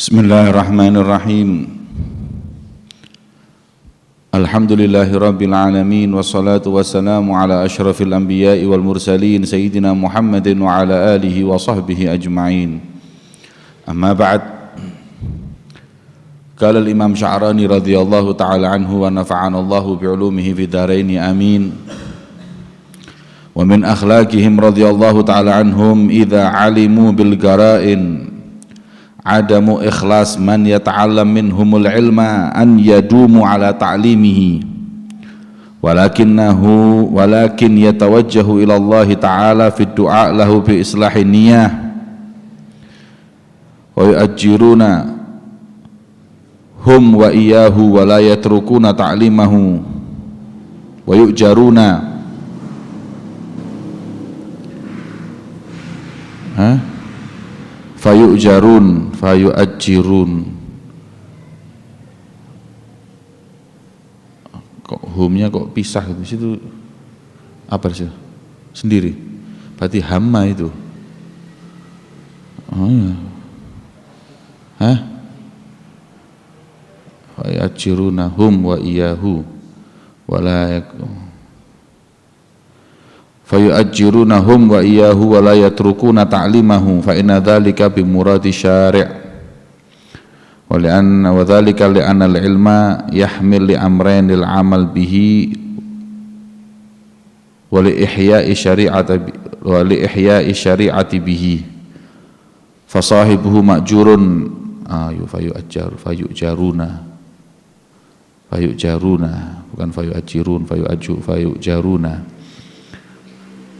Bismillahirrahmanirrahim. Alhamdulillahirabbil alamin wassalatu wassalamu ala asyrafil anbiya'i wal mursalin sayyidina Muhammadin wa ala alihi wa sahbihi ajma'in. Amma ba'd. Qala al-Imam Sya'rani radhiyallahu ta'ala anhu wa nafa'ana Allahu bi'ulumihi fid dharain amin. Wa min akhlaqihim radhiyallahu ta'ala anhum idza 'alimu bil gara'in adamu ikhlas man yata'allam minhumul ilma an yadumu ala ta'limihi walakin yatawajjahu ila Allah ta'ala fi du'a lahu bi islahin niyah wa yu'ajjiruna hum wa iyyahu wa la yatrukuna ta'limahu wa yu'jaruna fayu'jarun fayu'ajjirun. Kok humnya kok pisah gitu situ, apa sih sendiri, berarti hamma itu. Oh ya, fayu'ajjiruna hum wa iyyahu wala fayu'ajjirunahum wa iyyahu wa la yatrukuna ta'limahu fa inna dzalika bi muradi syari' wa li'anna wa dzalika li'anna al-ilma yahmil li amrayn lil amal bihi wa li ihya'i syari'ati bihi fa sahibuhu ma'jurun fayu'jaruna bukan fayu'ajjirun fayu'jaruna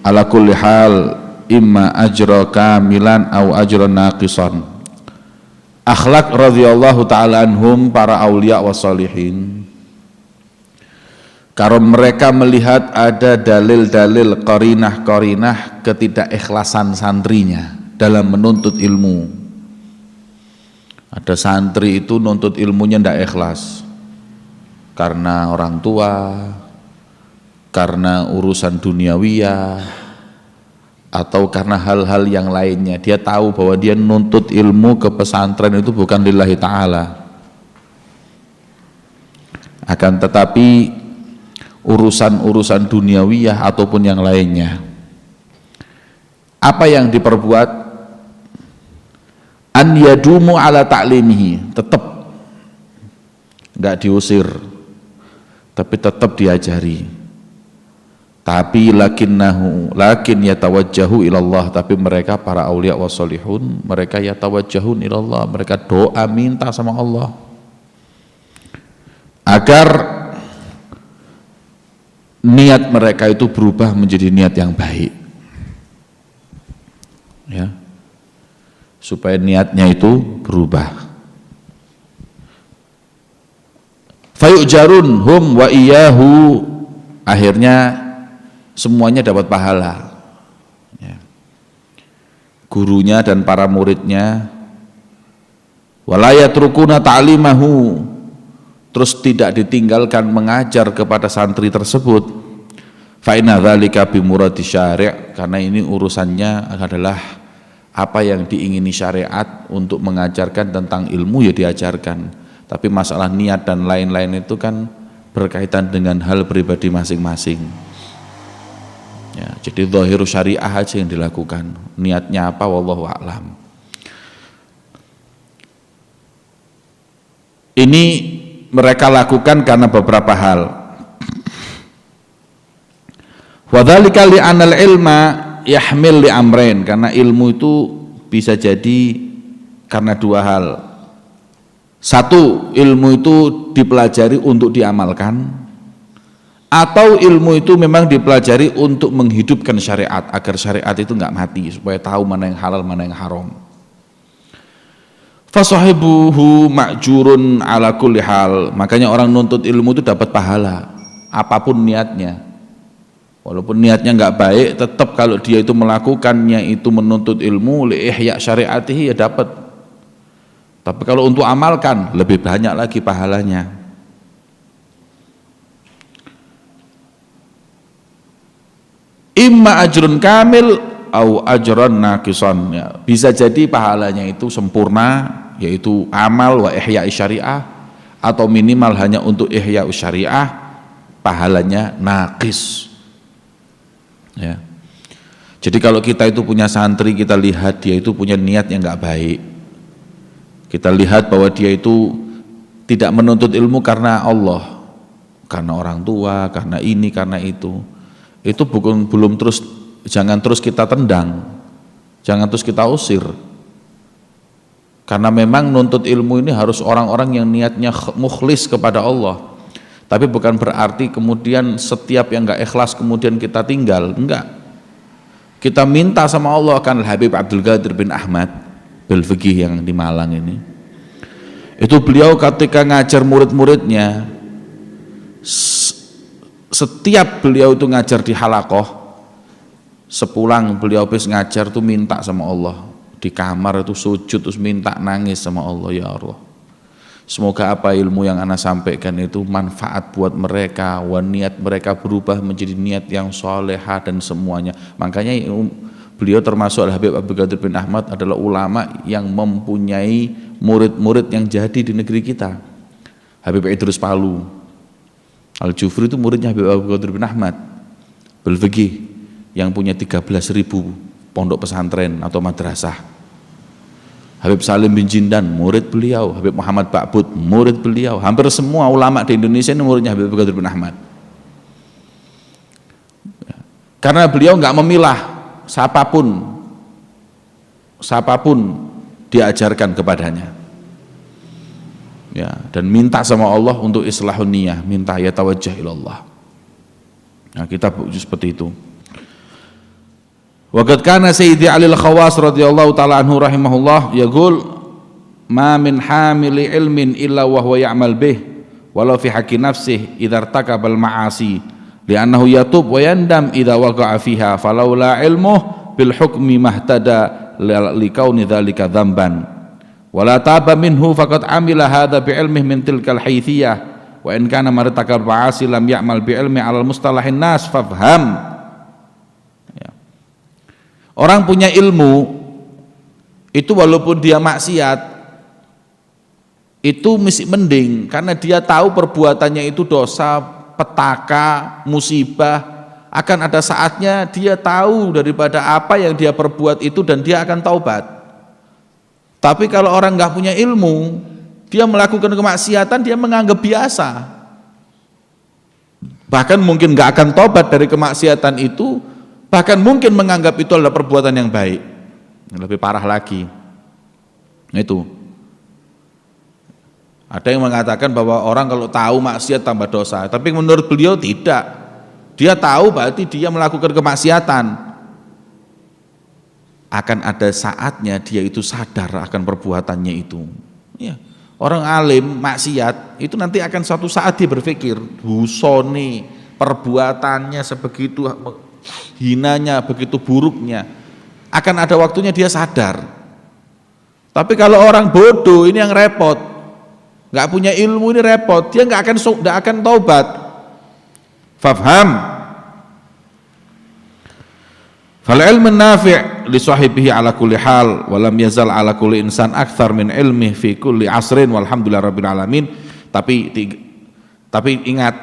ala kulli hal imma ajra kamilan au ajra naqisan. Akhlak radhiyallahu ta'ala anhum para aulia wa salihin, kalau mereka melihat ada dalil-dalil qarinah-qarinah ketidakikhlasan santrinya dalam menuntut ilmu. Ada santri itu nuntut ilmunya tidak ikhlas karena orang tua, karena urusan duniawiyah, atau karena hal-hal yang lainnya. Dia tahu bahwa dia nuntut ilmu ke pesantren itu bukan lillahi ta'ala, akan tetapi urusan-urusan duniawiyah ataupun yang lainnya. Apa yang diperbuat? An yadumu ala ta'limihi, tetap enggak diusir, tapi tetap diajari. Tapi lakin yatawajjahu ilallah, tapi mereka para aulia wa salihun, mereka yatawajjahun ilallah, mereka doa minta sama Allah agar niat mereka itu berubah menjadi niat yang baik, ya, supaya niatnya itu berubah. Fayu'jarun hum wa iyyahu, akhirnya semuanya dapat pahala, ya. Gurunya dan para muridnya. Wala yatrukuna ta'limahu, terus tidak ditinggalkan mengajar kepada santri tersebut. Fa inna dzalika bi muradi syari', karena ini urusannya adalah apa yang diingini syariat untuk mengajarkan tentang ilmu ya diajarkan, tapi masalah niat dan lain-lain itu kan berkaitan dengan hal pribadi masing-masing. Ya, jadi zahiru syariah aja yang dilakukan, niatnya apa wallahu a'lam. Ini mereka lakukan karena beberapa hal. Wa dzalika li'anal ilma yahmil li amrain, karena ilmu itu bisa jadi karena dua hal. Satu, ilmu itu dipelajari untuk diamalkan, atau ilmu itu memang dipelajari untuk menghidupkan syariat, agar syariat itu enggak mati, supaya tahu mana yang halal mana yang haram. Fasahibuhu ma'jurun ala kulli hal, makanya orang nuntut ilmu itu dapat pahala apapun niatnya. Walaupun niatnya enggak baik, tetap kalau dia itu melakukannya itu menuntut ilmu li ihya syariatihi ya dapat. Tapi kalau untuk amalkan lebih banyak lagi pahalanya. Imma ajrun kamil au ajran naqisan, ya, bisa jadi pahalanya itu sempurna, yaitu amal wa ihya syariah, atau minimal hanya untuk ihya syariah, pahalanya naqis. Ya. Jadi kalau kita itu punya santri, kita lihat dia itu punya niat yang enggak baik, kita lihat bahwa dia itu tidak menuntut ilmu karena Allah, karena orang tua, karena ini, karena itu belum terus, jangan terus kita tendang, jangan terus kita usir. Karena memang nuntut ilmu ini harus orang-orang yang niatnya mukhlis kepada Allah. Tapi bukan berarti kemudian setiap yang enggak ikhlas kemudian kita tinggal, enggak. Kita minta sama Allah. Kan Habib Abdul Qadir bin Ahmad Bil-Fiqih yang di Malang ini, itu beliau ketika ngajar murid-muridnya, setiap beliau itu ngajar di halaqah, sepulang beliau habis ngajar tuh minta sama Allah, di kamar itu sujud terus minta, nangis sama Allah, ya Allah, semoga apa ilmu yang ana sampaikan itu manfaat buat mereka, niat mereka berubah menjadi niat yang solehah dan semuanya. Makanya beliau termasuk Habib Abdul Qadir bin Ahmad adalah ulama yang mempunyai murid-murid yang jadi di negeri kita. Habib Idrus Palu Al-Jufri itu muridnya Habib Abdul Qadir bin Ahmad Bil-Fiqih yang punya 13.000 pondok pesantren atau madrasah. Habib Salim bin Jindan murid beliau, Habib Muhammad Ba'bud murid beliau. Hampir semua ulama di Indonesia ini muridnya Habib Abdul Qadir bin Ahmad. Karena beliau nggak memilah siapapun diajarkan kepadanya, ya, dan minta sama Allah untuk islahun niyah, minta ya tawajjah ilallah. Nah, kita seperti itu. Wa qad kana Sayyidi Ali Al-Khawas radhiyallahu taala anhu rahimahullah yaqul ma min hamili ilmin illa wa huwa ya'mal bih walau fi haqqi nafsihi idza irtakaba al-ma'asi li'annahu yatub wa yandam idza waqa'a fiha falaula ilmuhu bil hukmi mahtada likauni dzalika dzamban wala taba minhu faqad amila hadza bi ilmihi min tilkal haythiyah wa in kana martakal ma'asi lam ya'mal bi ilmi 'alal mustalahin nas fafham. Ya. Orang punya ilmu itu walaupun dia maksiat itu mesti mending, karena dia tahu perbuatannya itu dosa, petaka, musibah. Akan ada saatnya dia tahu daripada apa yang dia perbuat itu dan dia akan taubat. Tapi kalau orang nggak punya ilmu, dia melakukan kemaksiatan, dia menganggap biasa, bahkan mungkin nggak akan taubat dari kemaksiatan itu, bahkan mungkin menganggap itu adalah perbuatan yang baik. Lebih parah lagi, itu ada yang mengatakan bahwa orang kalau tahu maksiat tambah dosa, tapi menurut beliau tidak. Dia tahu berarti dia melakukan kemaksiatan. Akan ada saatnya dia itu sadar akan perbuatannya itu. Ya. Orang alim maksiat itu nanti akan suatu saat dia berpikir, busoni perbuatannya sebegitu hinanya, begitu buruknya. Akan ada waktunya dia sadar. Tapi kalau orang bodoh ini yang repot, nggak punya ilmu ini repot, dia nggak akan taubat. Fafham. Fal ilmu nafi' li sahibihi ala kulli hal wa lam yazal ala kulli insan akthar min ilmi fi kulli asrin walhamdulillah rabbil alamin. Tapi ingat,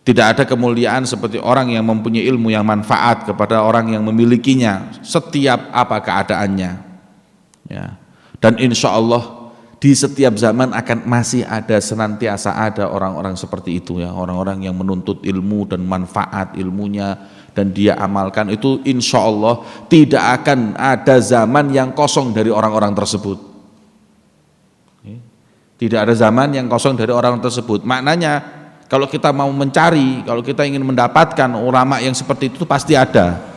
tidak ada kemuliaan seperti orang yang mempunyai ilmu yang manfaat kepada orang yang memilikinya setiap apa keadaannya, ya. Dan insya Allah di setiap zaman akan masih ada, senantiasa ada orang-orang seperti itu, ya, orang-orang yang menuntut ilmu dan manfaat ilmunya dan dia amalkan itu. Insya Allah tidak akan ada zaman yang kosong dari orang-orang tersebut. Tidak ada zaman yang kosong dari orang tersebut. Maknanya kalau kita mau mencari, kalau kita ingin mendapatkan ulama yang seperti itu pasti ada.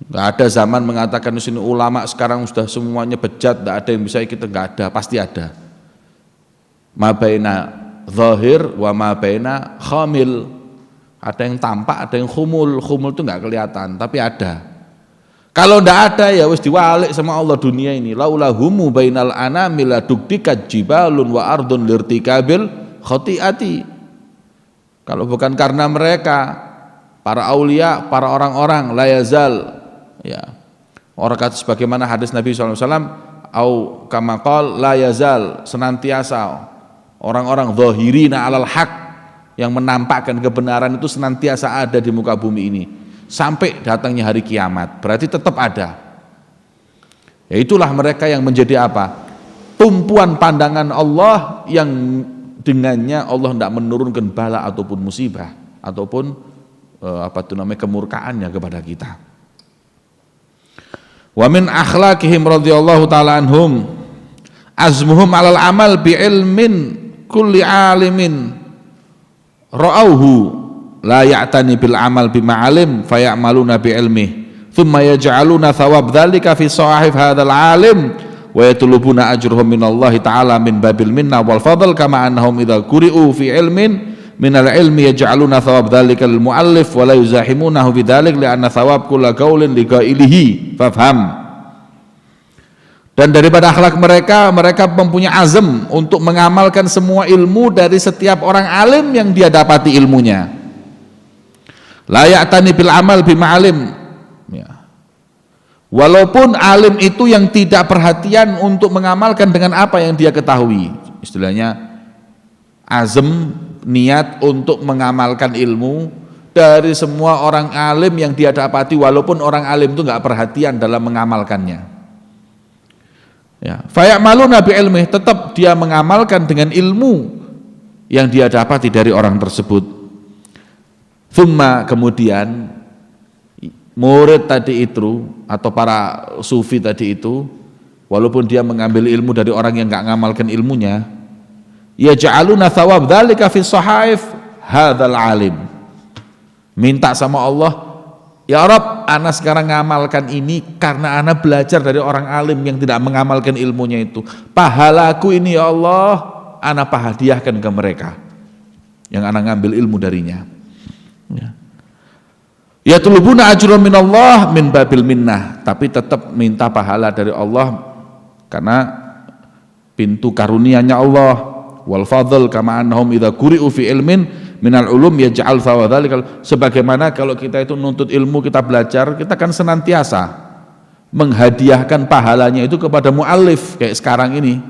Nggak ada zaman mengatakan di sini ulama sekarang sudah semuanya bejat, nggak ada yang bisa kita, nggak ada, pasti ada. Ma baina zahir wa ma baina khamil. Ada yang tampak, ada yang khumul. Khumul itu nggak kelihatan, tapi ada. Kalau nggak ada ya wis diwalik sama Allah dunia ini. Laulahumu bainal anamil ladukdikat jibalun wa ardun lirtikabil khati'ati. Kalau bukan karena mereka, para aulia, para orang-orang la yazal, ya, Orang kata sebagaimana hadis Nabi SAW, au kama qala la yazal, senantiasa orang-orang zahirina alal haq, yang menampakkan kebenaran itu senantiasa ada di muka bumi ini sampai datangnya hari kiamat. Berarti tetap ada. Ya itulah mereka yang menjadi apa? Tumpuan pandangan Allah yang dengannya Allah tidak menurunkan bala ataupun musibah ataupun kemurkaannya kepada kita. Wa min akhlaqihim radhiyallahu ta'ala anhum azmuhum 'alal amal bi ilmin kulli 'alimin ra'auhu la ya'tani bil amal bima 'alim faya'maluna bi ilmihi thumma yaj'aluna thawab dzalika fi sahif hadzal 'alim wa yatlubuna ajruhum minallahi ta'ala min babil minna wal fadl kama annahum idza quri'u fi ilmin minal ilmi yaj'aluna thawab dzalika lil muallif wa la yuzahimunahu bidzalik li'anna thawab kullu qaulin li qailihi fafham. Dan daripada akhlak mereka, mereka mempunyai azam untuk mengamalkan semua ilmu dari setiap orang alim yang dia dapati ilmunya. La ya'tani bil amal bima alim, ya. Walaupun alim itu yang tidak perhatian untuk mengamalkan dengan apa yang dia ketahui, istilahnya azam, niat untuk mengamalkan ilmu dari semua orang alim yang dia dapati, walaupun orang alim itu nggak perhatian dalam mengamalkannya. Ya, faya'maluna bi ilmih, tetap dia mengamalkan dengan ilmu yang dia dapati dari orang tersebut. Thumma, kemudian murid tadi itu atau para sufi tadi itu, walaupun dia mengambil ilmu dari orang yang nggak ngamalkan ilmunya, yaj'aluna thawab dzalika fi sahaif hadzal alim, minta sama Allah, ya Rabb, ana sekarang ngamalkan ini karena ana belajar dari orang alim yang tidak mengamalkan ilmunya itu. Pahalaku ini ya Allah, ana hadiahkan ke mereka yang ana ngambil ilmu darinya. Ya tulubuna ajrun minallah min babil minnah, tapi tetap minta pahala dari Allah karena pintu karunianya Allah. Wal fadl kama annahum idza quri'u fi ilmin minal ulum yaj'al thawadzalika, sebagaimana kalau kita itu nuntut ilmu, kita belajar, kita kan senantiasa menghadiahkan pahalanya itu kepada muallif. Kayak sekarang ini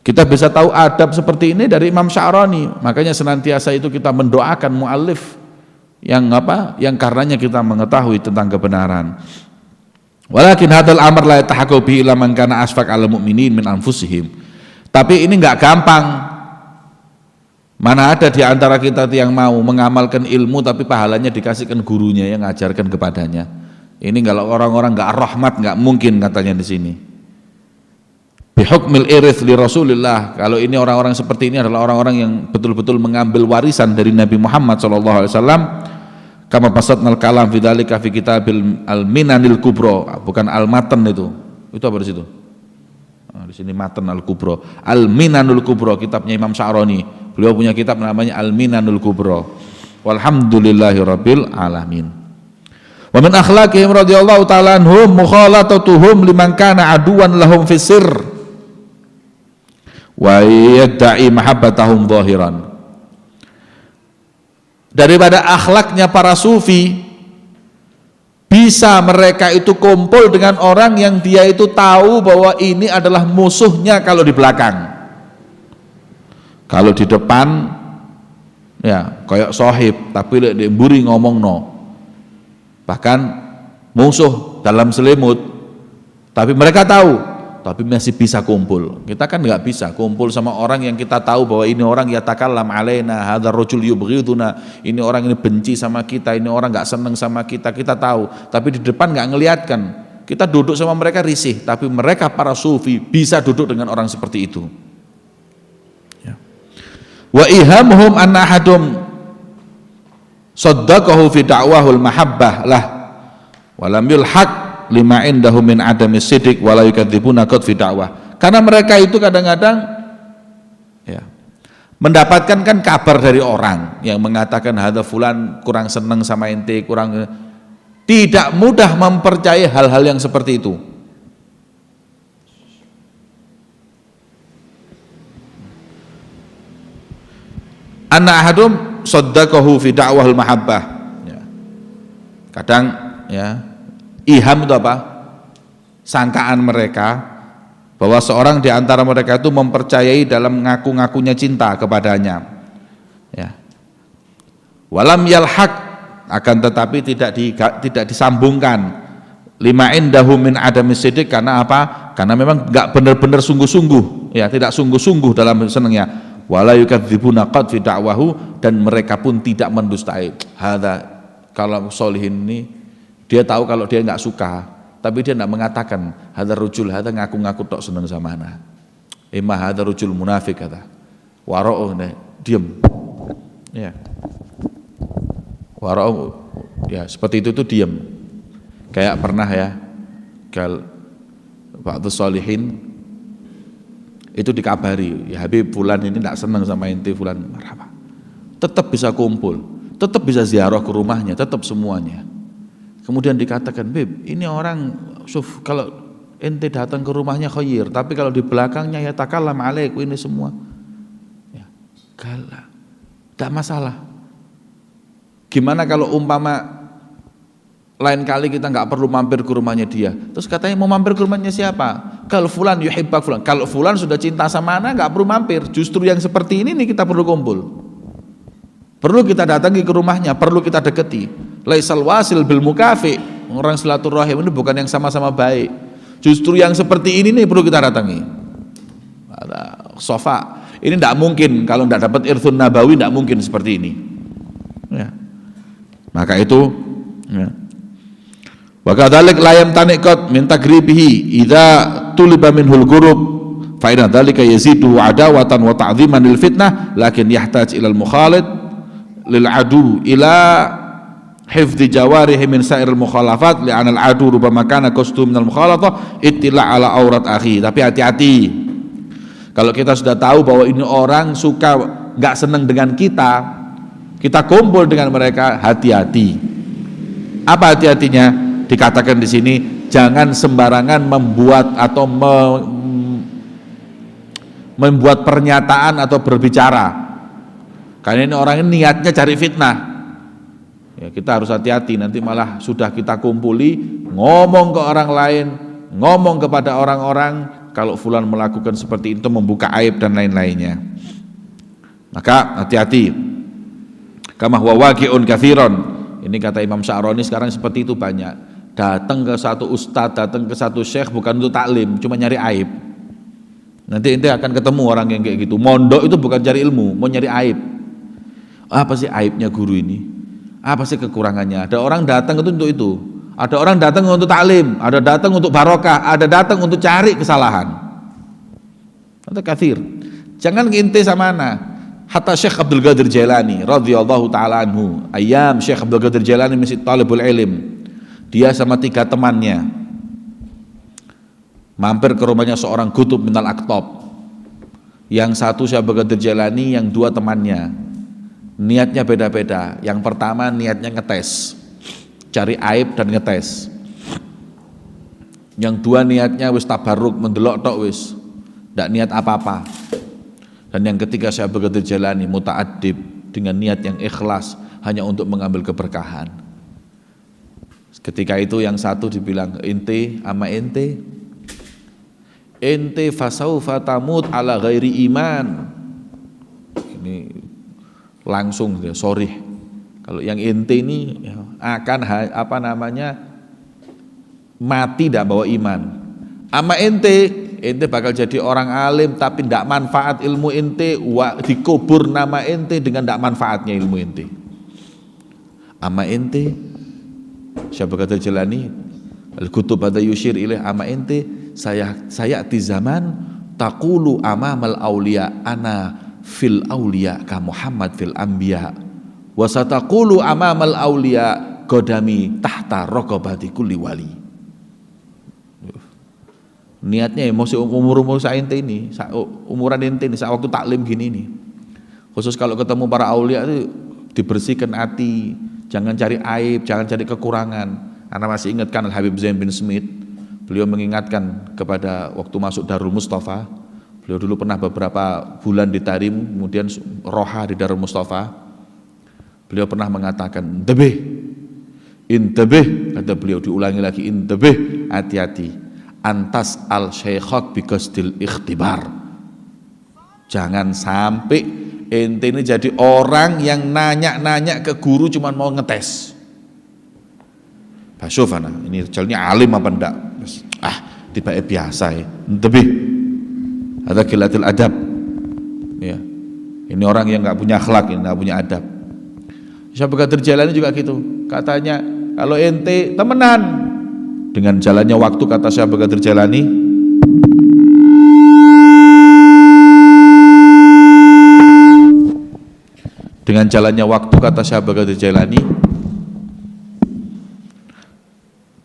kita bisa tahu adab seperti ini dari Imam Sya'rani, makanya senantiasa itu kita mendoakan muallif yang yang karenanya kita mengetahui tentang kebenaran. Walakin hadzal amr la yatahaqqaqu bihi illa man kana asfaq 'alal mu'minin min anfusihim. Tapi ini enggak gampang. Mana ada di antara kita yang mau mengamalkan ilmu tapi pahalanya dikasihkan gurunya yang ngajarkan kepadanya. Ini kalau orang-orang enggak rahmat, enggak mungkin katanya di sini. Bihukmil irith li Rasulillah. Kalau ini orang-orang seperti ini adalah orang-orang yang betul-betul mengambil warisan dari Nabi Muhammad sallallahu alaihi wasallam. Kama pasatnal kalam fi dzalika fi kitabil al-minanil kubra, bukan al-matan itu. Itu apa di situ? Nah, di sini matan al-kubra. Al-minanul kubra, kitabnya Imam Sya'rani. Beliau punya kitab namanya Al-Minanul Kubra. Walhamdulillahirabbil alamin. Wa min akhlaqihim radhiyallahu ta'ala anhum mukhalatatuhum liman kana aduwan lahum fi sirr wa yadda'i mahabbatahum zahiran. Daripada akhlaknya para sufi, bisa mereka itu kumpul dengan orang yang dia itu tahu bahwa ini adalah musuhnya kalau di belakang. Kalau di depan ya kayak sohib, tapi di mburi ngomong no, bahkan musuh dalam selimut, tapi mereka tahu, tapi masih bisa kumpul. Kita kan nggak bisa kumpul sama orang yang kita tahu bahwa ini orang yatakallam alaina, hadzal rajul yubghiduna, ini orang ini benci sama kita, ini orang nggak seneng sama kita, kita tahu, tapi di depan nggak ngelihatkan. Kita duduk sama mereka risih, tapi mereka para sufi bisa duduk dengan orang seperti itu. Wa ihamhum anna ahadum saddaqahu fi da'wahul mahabbah lah wa lam yulhaq lima indahu min adami siddiq wa la yukadzibuna qad fi da'wah. Karena mereka itu kadang-kadang ya mendapatkan kan kabar dari orang yang mengatakan hadza fulan kurang seneng sama ente, kurang, tidak mudah mempercayai hal-hal yang seperti itu. Anna ahadum saddaqahu fi da'wahul mahabbah. Ya. Kadang ya iham itu apa? sangkaan mereka bahwa seorang di antara mereka itu mempercayai dalam ngaku-ngakunya cinta kepadanya, ya. Walam yalhaq, akan tetapi tidak disambungkan lima indahu min adami sidik, karena apa? Karena memang enggak benar-benar sungguh-sungguh, ya, tidak sungguh-sungguh dalam senangnya. Wala yukadzibuna qad fi da'wahu, dan mereka pun tidak mendustai. Hadza, kalau solihin ini dia tahu kalau dia enggak suka, tapi dia enggak mengatakan hadza rujul, hadza ngaku-ngaku tok seneng sama ana. Imma hadza rujul munafik kata. Wara'u, diam. Ya. Wara'u, ya seperti itu tuh diam. Kayak pernah ya, waktu solihin itu dikabari, ya Habib fulan ini tidak senang sama ente fulan, marhaba. Tetap bisa kumpul, tetap bisa ziarah ke rumahnya, tetap semuanya. Kemudian dikatakan, Bib, ini orang kalau ente datang ke rumahnya khair, tapi kalau di belakangnya ya takallam alaik ini semua. Ya, galak. Tidak masalah. Gimana kalau umpama lain kali kita nggak perlu mampir ke rumahnya dia, terus katanya mau mampir ke rumahnya siapa? Kalau fulan yuhibbak fulan, kalau fulan sudah cinta sama ana nggak perlu mampir. Justru yang seperti ini nih kita perlu kumpul, perlu kita datangi ke rumahnya, perlu kita deketi. Laisal wasil bil mukafi, orang silaturahim ini bukan yang sama-sama baik. Justru yang seperti ini nih perlu kita datangi. Ada sofa ini tidak mungkin kalau tidak dapat irthun nabawi, tidak mungkin seperti ini, ya. Maka itu, ya. Wa kadzalik la yamtaniqat min tagribihi idza tuliba minhul ghurub fa inna dzalika yazidu adawatan wa ta'dhiman lil fitnah, lakin yahtaj ila al mukhalid lil adu ila hifdzi jawarihi min sa'iril mukhalafat li'an al adu rubama kana qasdu min al mukhalatah ittila' ala aurat akhi. Tapi hati-hati, kalau kita sudah tahu bahwa ini orang suka enggak senang dengan kita kumpul dengan mereka, hati-hati. Apa hati-hatinya? Dikatakan di sini jangan sembarangan membuat atau membuat pernyataan atau berbicara, karena ini orang ini niatnya cari fitnah, ya. Kita harus hati-hati, nanti malah sudah kita kumpuli ngomong ke orang lain, ngomong kepada orang-orang kalau fulan melakukan seperti itu, membuka aib dan lain-lainnya. Maka hati-hati. Kama huwa waqi'un katsiran, ini kata Imam Sya'rani sekarang seperti itu banyak. Datang ke satu ustadz, datang ke satu syekh bukan untuk taklim, cuma nyari aib. Nanti ente akan ketemu orang yang kayak gitu. Mondok itu bukan cari ilmu, mau nyari aib. Apa sih aibnya guru ini? Apa sih kekurangannya? Ada orang datang itu untuk itu. Ada orang datang untuk taklim, ada datang untuk barokah, ada datang untuk cari kesalahan. Itu katsir. Jangan ente sama ana. Hatta Syekh Abdul Qadir Jailani radhiyallahu taala anhu, ayam Syekh Abdul Qadir Jailani masih talibul ilm. Dia sama 3 temannya mampir ke rumahnya seorang kutub minal aktab. Yang satu Syekh Abdul Qadir Jailani, yang 2 temannya. Niatnya beda-beda. Yang pertama niatnya ngetes, cari aib dan ngetes. Yang 2 niatnya wis tabarruk, mendelok tok wis, ndak niat apa-apa. Dan yang ketiga Syekh Abdul Qadir Jailani muta'addib, dengan niat yang ikhlas, hanya untuk mengambil keberkahan. Ketika itu yang satu dibilang, ente fasaufa tamut ala ghairi iman. Ini langsung dia sorry. Kalau yang ente ini akan mati tidak bawa iman. Ama ente bakal jadi orang alim tapi tidak manfaat ilmu ente, dikubur nama ente dengan tidak manfaatnya ilmu ente. Ama ente Syekh Abdul Qadir Jailani al-kutub hadza yushir ilaih, ama ente saya ti zaman taqulu amamal auliya ana fil auliya ka Muhammad fil anbiya wa sataqulu amamal auliya qadami tahta raqabati kulli wali. Niatnya masih umur saya ente ini, umuran ente ini, saat waktu taklim gini nih. Khusus kalau ketemu para aulia itu dibersihkan hati. Jangan cari aib, jangan cari kekurangan. Anda masih ingatkan Al-Habib Zain bin Smith, beliau mengingatkan kepada waktu masuk Darul Mustafa. Beliau dulu pernah beberapa bulan di Tarim, kemudian roha di Darul Mustafa. Beliau pernah mengatakan, intabih, kata beliau, diulangi lagi, intabih, hati-hati. antas al syekhok biqasdil ikhtibar. Jangan sampai ente ini jadi orang yang nanya-nanya ke guru cuma mau ngetes. Basyuf ana, ini rijalnya alim apa enggak? Tiba biasa ya. Tapi ada qillatul adab. Ya. Ini orang yang enggak punya akhlak, yang enggak punya adab. Syekh Abdul Qadir Jailani juga gitu. Katanya, kalau ente temenan dengan jalannya waktu, kata Syekh Abdul Qadir Jailani, dengan jalannya waktu, kata Syekh Abdul Qadir Jailani,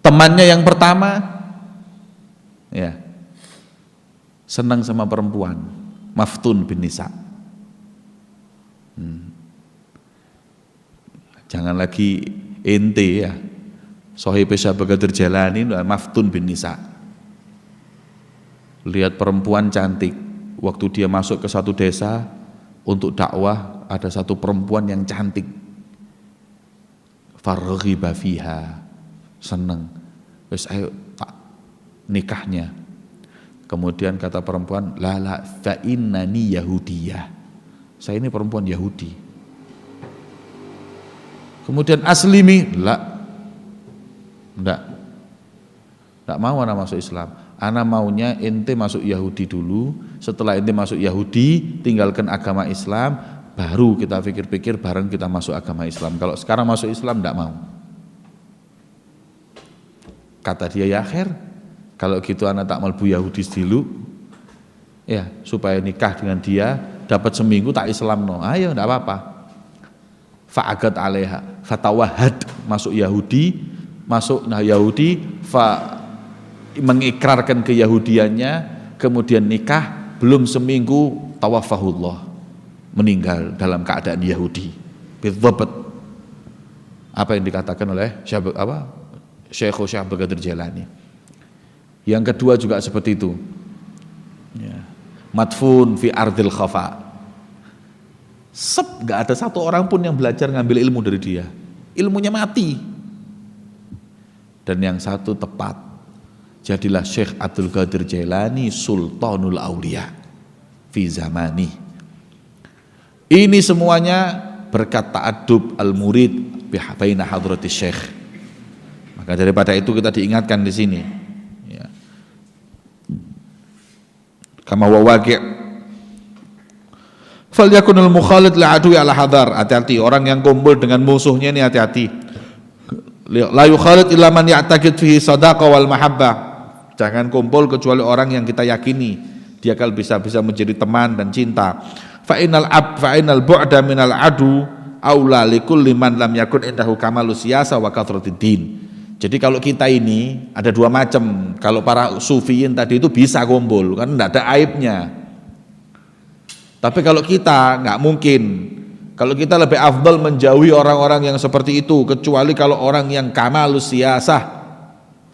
temannya yang pertama ya senang sama perempuan, maftun bin nisa. Jangan lagi ente ya Sohib Syekh Abdul Qadir Jailani maftun bin nisa. Lihat perempuan cantik, waktu dia masuk ke satu desa untuk dakwah, ada satu perempuan yang cantik, farghiba fiha, seneng, wes ayo tak nikahnya. Kemudian kata perempuan, la fa innani yahudiyah, saya ini perempuan Yahudi. Kemudian aslimi, enggak mau ana masuk Islam, ana maunya ente masuk Yahudi dulu, setelah ente masuk Yahudi tinggalkan agama Islam, baru kita pikir-pikir bareng kita masuk agama Islam. Kalau sekarang masuk Islam enggak mau. Kata dia, ya khair, kalau gitu anak tak melbu Yahudi dulu ya, supaya nikah dengan dia, dapat seminggu tak Islam no. Ayo enggak apa-apa. Fa'agat alaiha fatawahad, masuk Yahudi, mengikrarkan keyahudiannya, kemudian nikah, belum seminggu tawafahullah, meninggal dalam keadaan Yahudi. Bidzabat apa yang dikatakan oleh Syekh Abdul Qadir Jailani. Yang kedua juga seperti itu ya. Madfun fi ardil khafa, gak ada satu orang pun yang belajar ngambil ilmu dari dia, ilmunya mati. Dan yang satu tepat, jadilah Syekh Abdul Qadir Jailani Sultanul Aulia fi zamani. Ini semuanya berkat ta'adub al-murid baina hadratis Syekh. Maka daripada itu kita diingatkan di sini ya. Kama wa waqi' falyakunul mukhalid li'adui ala hadar, hati-hati orang yang kumpul dengan musuhnya ini, hati-hati. La yukhalid illa man ya'taqid fihi sadaqah wal mahabbah, jangan kumpul kecuali orang yang kita yakini dia akan bisa menjadi teman dan cinta. Fa innal bu'da minal adu aula likulli man lam yakun indahu kamalus siyasa wa katratid din. Jadi kalau kita ini ada dua macam. Kalau para sufiyin tadi itu bisa kumpul kan enggak ada aibnya. Tapi kalau kita nggak mungkin. Kalau kita lebih afdal menjauhi orang-orang yang seperti itu, kecuali kalau orang yang kamalus siyasah,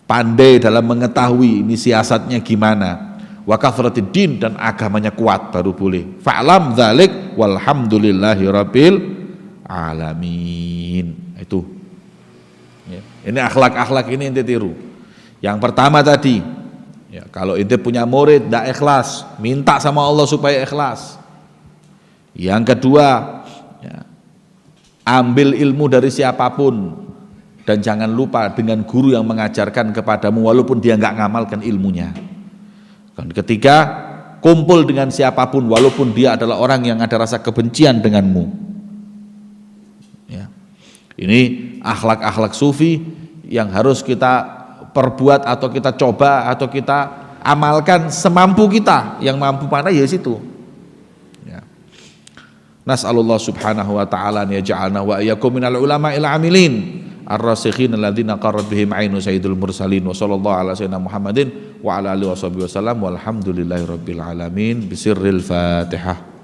pandai dalam mengetahui ini siasatnya gimana, wa kathratid din, dan agamanya kuat, baru boleh. Fa'lam dzalik walhamdulillahi rabbil alamin. Itu ya. Ini akhlak-akhlak ini ente tiru. Yang pertama tadi ya, kalau ente punya murid tidak ikhlas, minta sama Allah supaya ikhlas. Yang kedua ya, ambil ilmu dari siapapun dan jangan lupa dengan guru yang mengajarkan kepadamu walaupun dia nggak ngamalkan ilmunya. Dan ketiga, kumpul dengan siapapun walaupun dia adalah orang yang ada rasa kebencian denganmu ya. Ini akhlak-akhlak sufi yang harus kita perbuat atau kita coba atau kita amalkan semampu kita. Yang mampu mana ya situ. Nas'alullah subhanahu wa ta'ala an yaj'alna wa iyyakum minal ulama'il amilin ar-rasikhin alladzina qarrat bihim ainu sayyidul mursalin wa sallallahu ala sayyidina Muhammadin wa ala alihi washabihi wasallam walhamdulillahi rabbil alamin bisirril Fatihah.